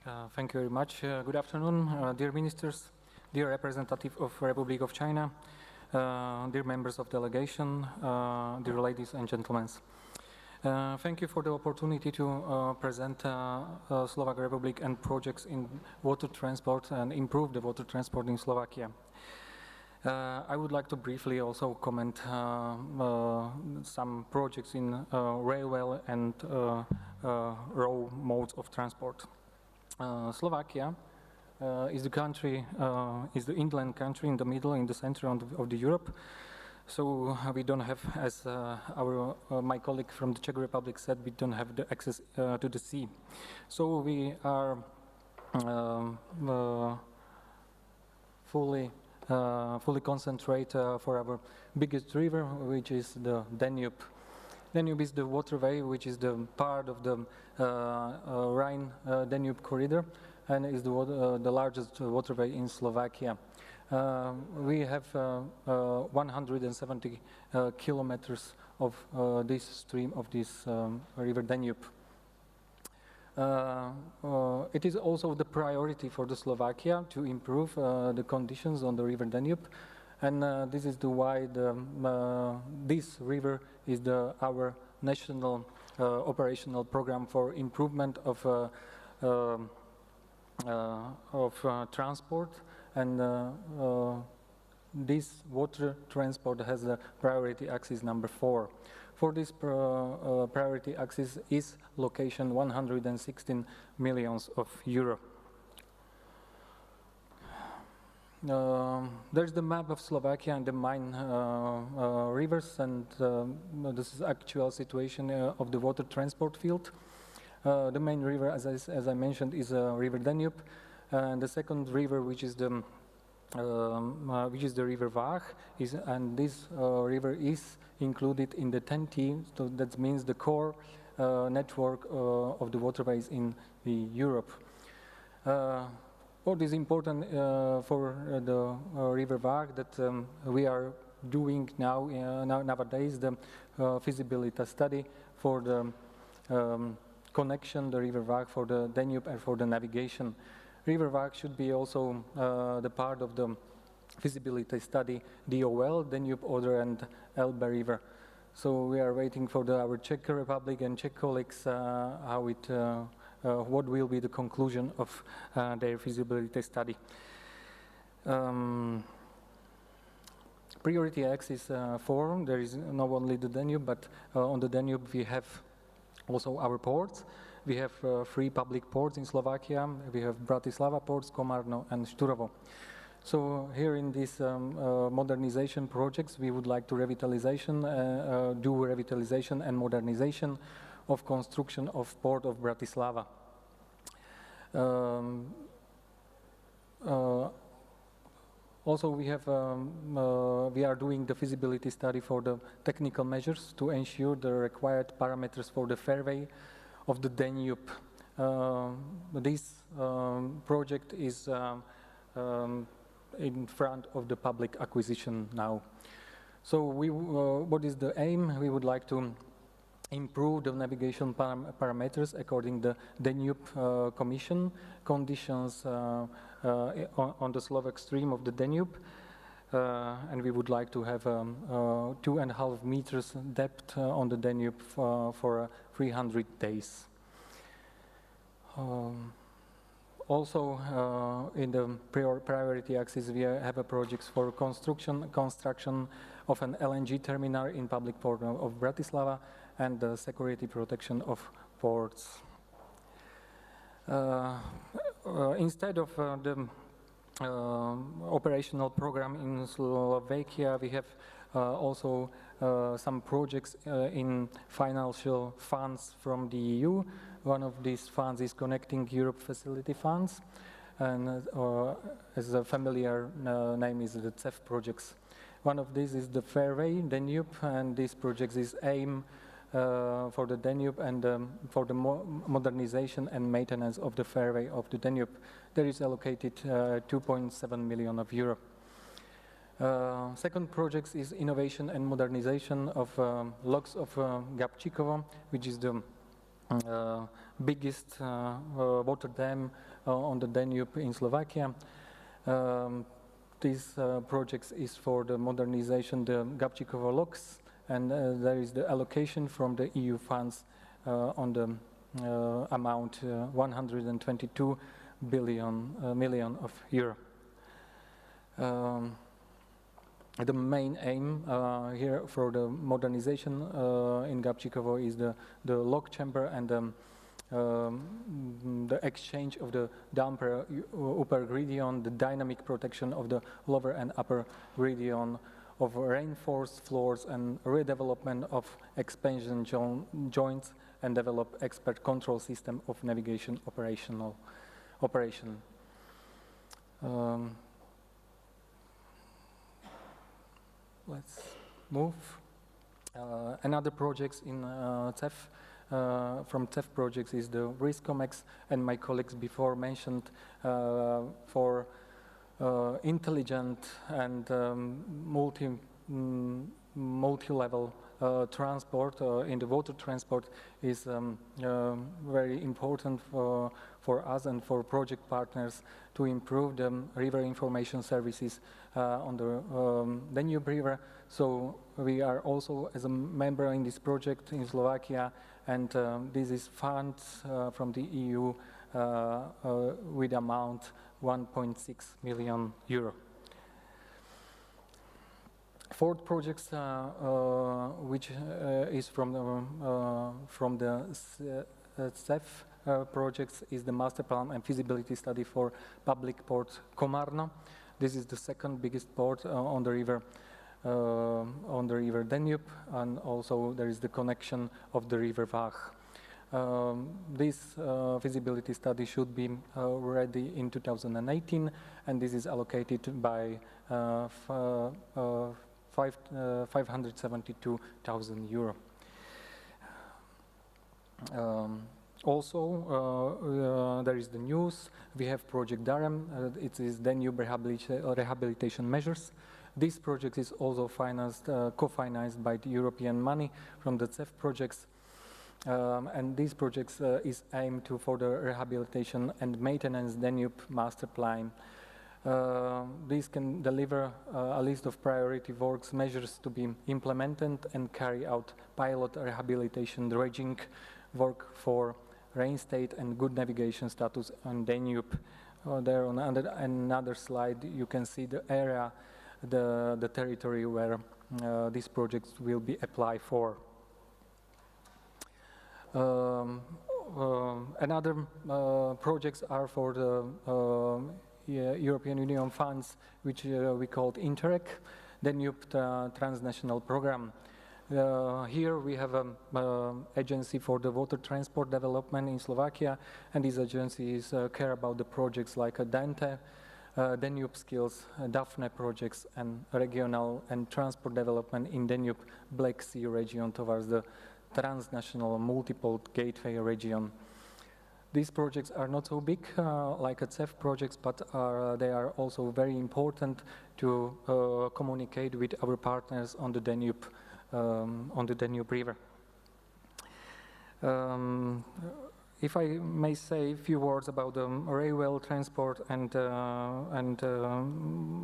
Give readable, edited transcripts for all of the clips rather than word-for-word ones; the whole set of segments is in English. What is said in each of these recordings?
Thank you very much. Good afternoon, dear ministers, dear representative of Republic of China, dear members of delegation, dear ladies and gentlemen. Thank you for the opportunity to present Slovak Republic and projects in water transport and improve the water transport in Slovakia. I would like to briefly also comment some projects in railway and road modes of transport. Slovakia is the country, is the inland country in the middle, in the center of the Europe. So we don't have, as my colleague from the Czech Republic said, we don't have the access to the sea. So we are fully concentrate for our biggest river, which is the Danube. Danube is the waterway, which is the part of the Rhine-Danube corridor, and is the largest waterway in Slovakia. We have 170 kilometers of this stream of this river Danube. It is also the priority for the Slovakia to improve the conditions on the river Danube, and this is why this river is our national operational program for improvement of transport, and this water transport has the priority axis number 4. For this priority axis is location 116 million euro. There's the map of Slovakia and the main rivers, and this is actual situation of the water transport field. The main river, as I mentioned, is River Danube, and the second river, which is the river Vach, and this river is included in the TEN-T, so that means the core network of the waterways in Europe. What is important for the river Vach that we are doing nowadays the feasibility study for the connection the river Vach for the Danube and for the navigation. River Vach should be also the part of the feasibility study DOL, Danube, Oder and Elbe River. So we are waiting for our Czech Republic and Czech colleagues what will be the conclusion of their feasibility study. Priority axis 4, there is not only the Danube, but on the Danube we have also our ports. We have 3 public ports in Slovakia. We have Bratislava ports, Komárno and Šturovo. So here in these modernization projects, we would like to do revitalization and modernization of construction of port of Bratislava. Also, we are doing the feasibility study for the technical measures to ensure the required parameters for the fairway of the Danube. This project is in front of the public acquisition now. So what is the aim? We would like to improve the navigation parameters according to the Danube Commission conditions on the Slovak stream of the Danube, and we would like to have 2.5 meters depth on the Danube for 300 days. Also, in the priority axis, we have projects for construction of an LNG terminal in public port of Bratislava and the security protection of ports. Instead of the operational program in Slovakia, we have also some projects in financial funds from the EU. One of these funds is Connecting Europe Facility Funds, and as a familiar name is the CEF projects. One of these is the Fairway Danube, and this project is aim for the Danube and for the modernization and maintenance of the fairway of the Danube. There is allocated 2.7 million euro. Second project is innovation and modernization of locks of Gabčíkovo, which is the biggest water dam on the Danube in Slovakia. This project is for the modernization the Gabčíkovo locks, and there is the allocation from the EU funds on the amount 122 million of euro. The main aim here for the modernization in Gabčíkovo is the lock chamber and the exchange of the damper upper gradient, the dynamic protection of the lower and upper gradient of reinforced floors, and redevelopment of expansion joints, and develop expert control system of navigation operation. Let's move. Another project in CEF, from CEF projects is the RISCOMEX, and my colleagues before mentioned for intelligent and multi-level transport in the water transport is very important for us and for project partners to improve the river information services on the Danube River. So we are also as a member in this project in Slovakia, and this is funds from the EU with amount 1.6 million euro. Fourth project, which is from the CEF projects, is the master plan and feasibility study for public port Komárno. This is the second biggest port on the river Danube, and also there is the connection of the river Vach. This feasibility study should be ready in 2018, and this is allocated by 572,000 euro. Also, there is the news. We have Project Darem. It is Danube rehabilitation measures. This project is also co-financed by the European money from the CEF projects. And these projects is aimed for the rehabilitation and maintenance Danube master plan. These can deliver a list of priority works measures to be implemented and carry out pilot rehabilitation dredging work for rain state and good navigation status on Danube. There on another slide you can see the area, the territory where these projects will be applied for. Another projects are for the European Union funds, which we called Interreg, Danube transnational program. Here we have an agency for the water transport development in Slovakia, and these agencies care about the projects like Dante, Danube Skills, Daphne projects, and regional and transport development in Danube Black Sea region towards the transnational multiple gateway region. These projects are not so big like a CEF projects, but they are also very important to communicate with our partners on the Danube River. If I may say a few words about the railway transport and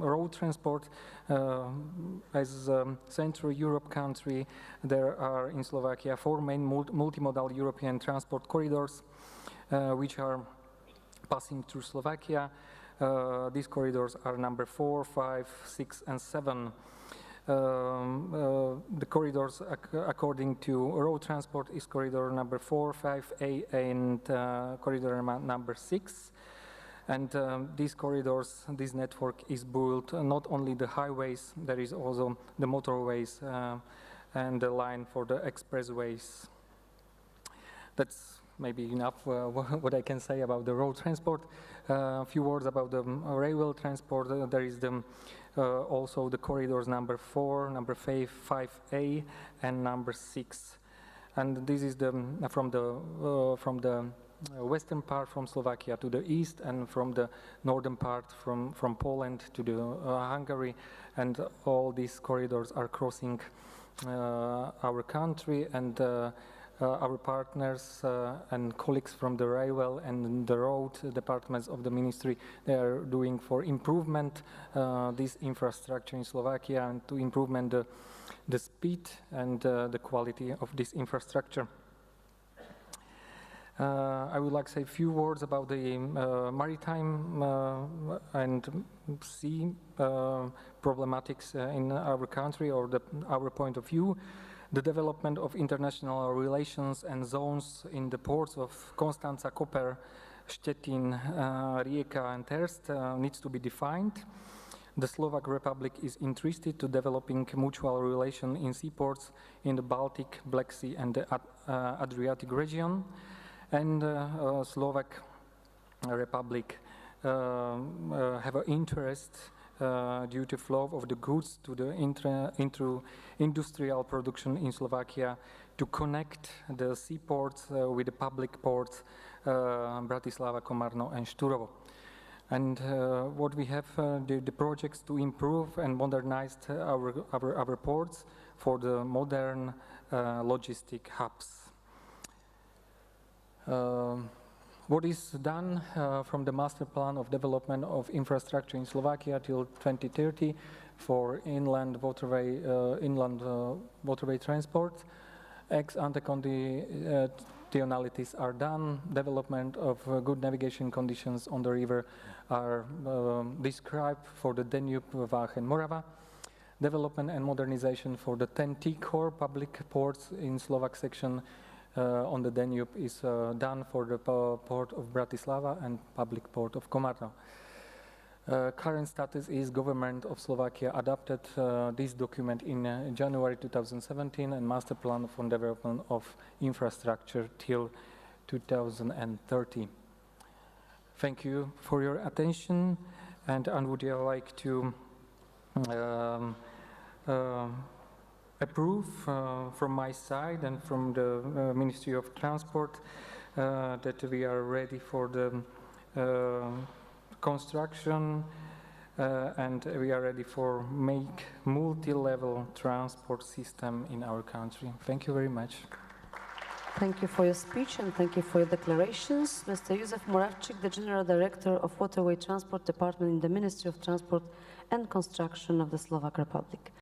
road transport, as a Central Europe country, there are in Slovakia 4 main multimodal European transport corridors, which are passing through Slovakia. These corridors are number 4, 5, 6, and 7. The corridors according to road transport is corridor number 4, 5A, and corridor number 6. And these corridors, this network is built not only the highways, there is also the motorways and the line for the expressways. That's maybe enough what I can say about the road transport. A few words about the railway transport. There is the also the corridors number 4, number 5A, and number 6. And this is the from the western part from Slovakia to the east, and from the northern part from Poland to the Hungary, and all these corridors are crossing our country, and our partners and colleagues from the railway and the road departments of the ministry, they are doing for improvement this infrastructure in Slovakia and to improvement the speed and the quality of this infrastructure. I would like to say a few words about the maritime and sea problematics in our country, or our point of view. The development of international relations and zones in the ports of Konstanza, Koper, Štětín, Rijeka and Terst needs to be defined. The Slovak Republic is interested to developing mutual relation in seaports in the Baltic, Black Sea and the Adriatic region. And Slovak Republic have an interest due to flow of the goods to the industrial production in Slovakia to connect the seaports with the public ports Bratislava, Komárno and Šturovo. And what we have, the projects to improve and modernize our ports for the modern logistic hubs. What is done from the master plan of development of infrastructure in Slovakia till 2030 for inland waterway transport? Ex-ante conditionalities are done. Development of good navigation conditions on the river are described for the Danube, Váh and Morava. Development and modernization for the 10 T-core public ports in Slovak section on the Danube is done for the port of Bratislava and public port of Komárno. Current status is government of Slovakia adopted this document in January 2017 and master plan for development of infrastructure till 2030. Thank you for your attention, and I would like to approve from my side and from the Ministry of Transport that we are ready for the construction and we are ready for make multi-level transport system in our country. Thank you very much. Thank you for your speech and thank you for your declarations. Mr. Jozef Moravcik, the General Director of Waterway Transport Department in the Ministry of Transport and Construction of the Slovak Republic.